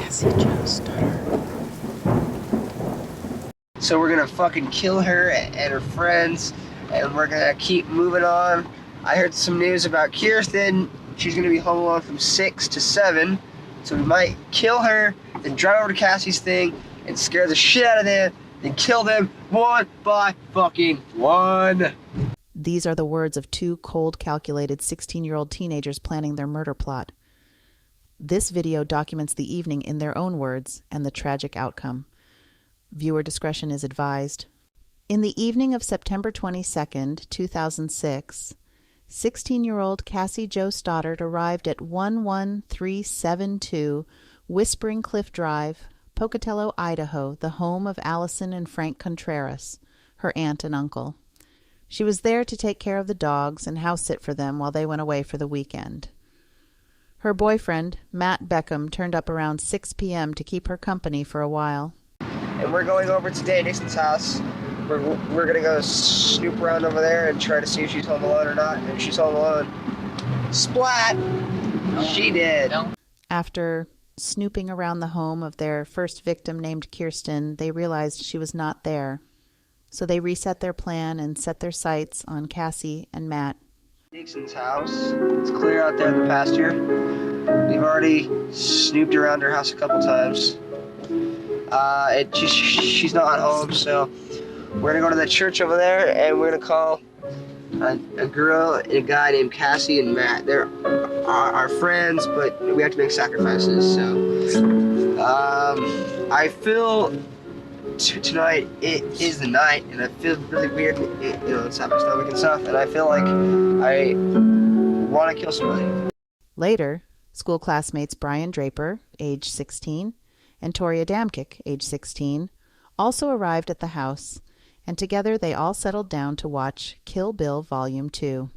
Cassie Jo Stoddart. So we're gonna fucking kill her and her friends, and we're gonna keep moving on. I heard some news about Kirsten. She's gonna be home alone from 6 to 7. So we might kill her, then drive over to Cassie's thing and scare the shit out of them, then kill them one by fucking one. These are the words of two cold, calculated 16-year-old teenagers planning their murder plot. This video documents the evening in their own words and the tragic outcome. Viewer discretion is advised. In the evening of September 22nd, 2006, 16-year-old Cassie Jo Stoddart arrived at 11372 Whispering Cliff Drive, Pocatello, Idaho, the home of Allison and Frank Contreras, her aunt and uncle. She was there to take care of the dogs and house sit for them while they went away for the weekend. Her boyfriend, Matt Beckham, turned up around 6 p.m. to keep her company for a while. And we're going over to Nixon's house. We're gonna go snoop around over there and try to see if she's home alone or not. And if she's home alone, splat! She did. After snooping around the home of their first victim named Kirsten, they realized she was not there. So they reset their plan and set their sights on Cassie and Matt. Nixon's house. It's clear out there in the pasture. We've already snooped around her house a couple times. She's not home, so we're gonna go to the church over there and we're gonna call a girl and a guy named Cassie and Matt. They're our friends, but we have to make sacrifices. So I feel tonight it is the night, and I feel really weird. It's had my stomach and stuff, and I feel like I want to kill somebody. Later, school classmates Brian Draper, age 16, and Tori Adamkic, age 16, also arrived at the house, and together they all settled down to watch Kill Bill Volume 2.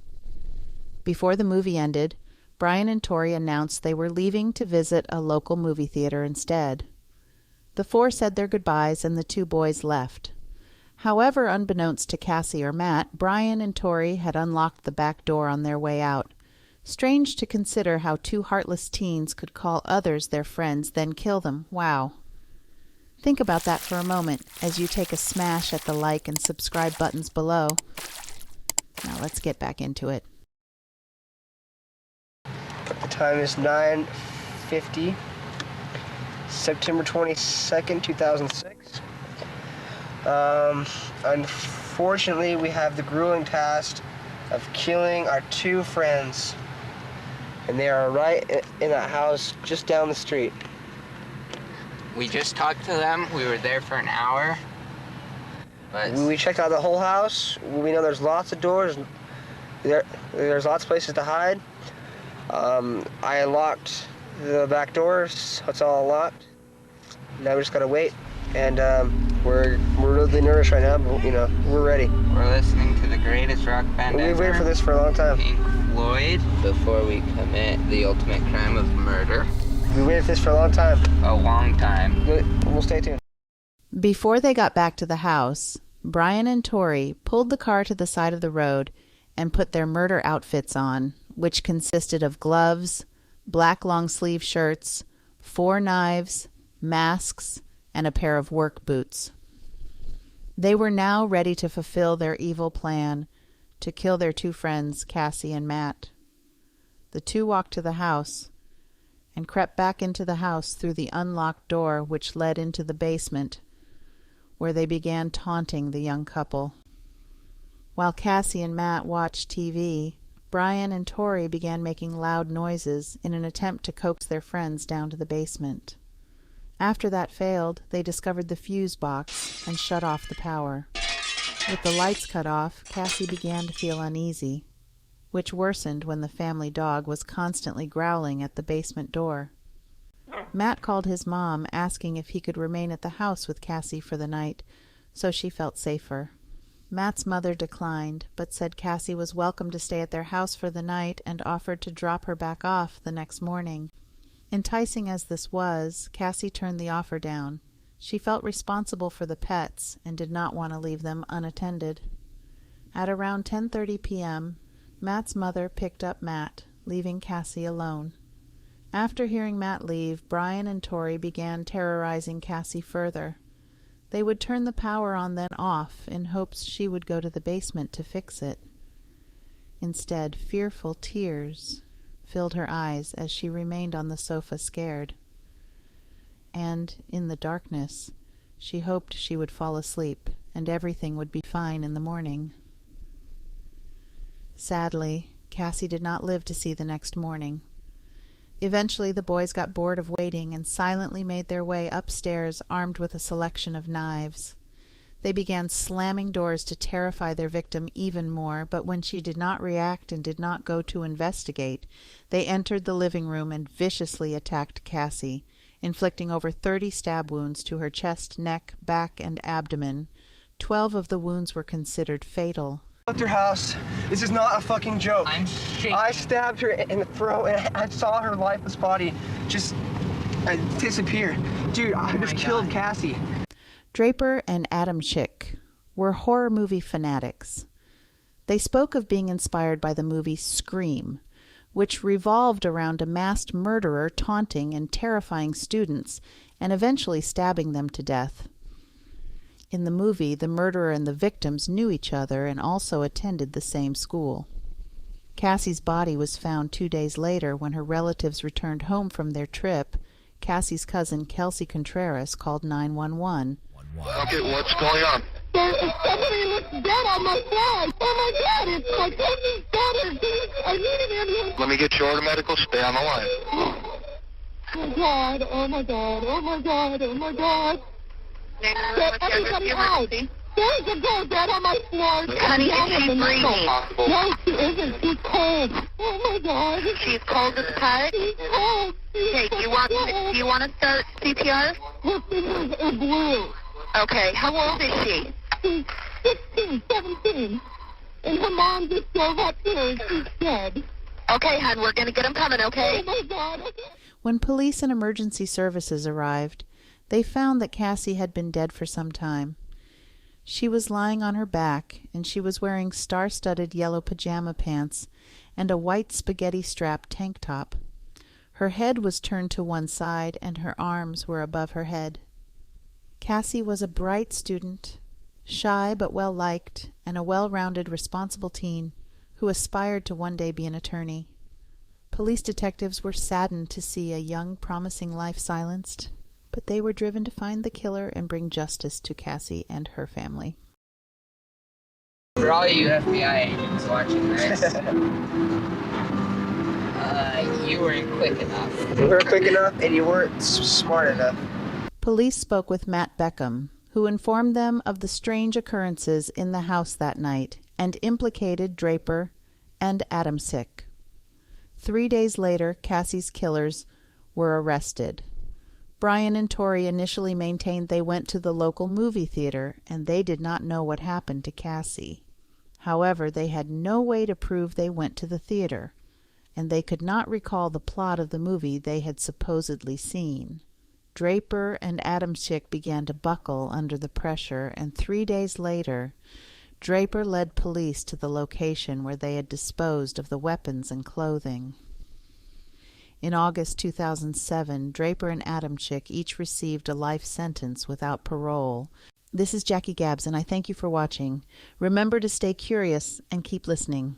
Before the movie ended, Brian and Tori announced they were leaving to visit a local movie theater instead. The four said their goodbyes and the two boys left. However, unbeknownst to Cassie or Matt, Brian and Tori had unlocked the back door on their way out. Strange to consider how two heartless teens could call others their friends, then kill them. Wow. Think about that for a moment as you take a smash at the like and subscribe buttons below. Now let's get back into it. The time is 9:50, September 22nd, 2006. Unfortunately, we have the grueling task of killing our two friends. And they are right in that house just down the street. We just talked to them. We were there for an hour. But We checked out the whole house. We know there's lots of doors. There's lots of places to hide. I unlocked the back doors, so it's all locked. Now we just gotta wait. And we're really nervous right now, but we're ready. we're listening to the greatest rock band We've ever, waited for this for a long time. Pink Floyd, before we commit the ultimate crime of murder. We waited for this for a long time. A long time. We'll stay tuned. Before they got back to the house, Brian and Tori pulled the car to the side of the road and put their murder outfits on, which consisted of gloves, black long-sleeve shirts, 4 knives, masks, and a pair of work boots. They were now ready to fulfill their evil plan to kill their two friends, Cassie and Matt. The two walked to the house and crept back into the house through the unlocked door which led into the basement, where they began taunting the young couple. While Cassie and Matt watched TV, Brian and Tori began making loud noises in an attempt to coax their friends down to the basement. After that failed, they discovered the fuse box and shut off the power. With the lights cut off, Cassie began to feel uneasy, which worsened when the family dog was constantly growling at the basement door. Matt called his mom, asking if he could remain at the house with Cassie for the night, so she felt safer. Matt's mother declined, but said Cassie was welcome to stay at their house for the night and offered to drop her back off the next morning. Enticing as this was, Cassie turned the offer down. She felt responsible for the pets and did not want to leave them unattended. At around 10:30 p.m., Matt's mother picked up Matt, leaving Cassie alone. After hearing Matt leave, Brian and Tori began terrorizing Cassie further. They would turn the power on then off in hopes she would go to the basement to fix it. Instead, fearful tears filled her eyes as she remained on the sofa scared. And, in the darkness, she hoped she would fall asleep and everything would be fine in the morning. Sadly, Cassie did not live to see the next morning. Eventually, the boys got bored of waiting and silently made their way upstairs armed with a selection of knives. They began slamming doors to terrify their victim even more, but when she did not react and did not go to investigate, they entered the living room and viciously attacked Cassie, inflicting over 30 stab wounds to her chest, neck, back, and abdomen. 12 of the wounds were considered fatal. Left her house. This is not a fucking joke. I'm shaking. I stabbed her in the throat and I saw her lifeless body just disappear. Dude, I just killed Cassie. Draper and Adam Schick were horror movie fanatics. They spoke of being inspired by the movie Scream, which revolved around a masked murderer taunting and terrifying students and eventually stabbing them to death. In the movie, the murderer and the victims knew each other and also attended the same school. Cassie's body was found 2 days later when her relatives returned home from their trip. Cassie's cousin, Kelsey Contreras, called 911. Okay, what's going on? Somebody looks dead on my flag. Oh my God, it's my cousin's daughter. I need an ambulance. Let me get you order medical. Stay on the line. Oh God, oh my God, oh my God, oh my God. Everybody hide. There's a girl dead on my floor. Honey, is she breathing? No, she isn't. She's cold. Oh my God. She's cold as cut? She's cold. Okay, do you want to start CPR? Her fingers are blue. Okay, how old is she? She's 16, 17. And her mom just drove up here and she's dead. Okay, hon, we're going to get them coming, okay? Oh my God. Okay. When police and emergency services arrived, they found that Cassie had been dead for some time. She was lying on her back, and she was wearing star-studded yellow pajama pants and a white spaghetti-strap tank top. Her head was turned to one side, and her arms were above her head. Cassie was a bright student, shy but well-liked, and a well-rounded, responsible teen who aspired to one day be an attorney. Police detectives were saddened to see a young, promising life silenced, but they were driven to find the killer and bring justice to Cassie and her family. For all you FBI agents watching this, you weren't quick enough. You weren't quick enough and you weren't smart enough. Police spoke with Matt Beckham, who informed them of the strange occurrences in the house that night and implicated Draper and Adam Schick. 3 days later, Cassie's killers were arrested. Brian and Tori initially maintained they went to the local movie theater and they did not know what happened to Cassie. However, they had no way to prove they went to the theater, and they could not recall the plot of the movie they had supposedly seen. Draper and Adam Schick began to buckle under the pressure, and 3 days later, Draper led police to the location where they had disposed of the weapons and clothing. In August 2007, Draper and Adam Schick each received a life sentence without parole. This is Jackie Gabbs, and I thank you for watching. Remember to stay curious and keep listening.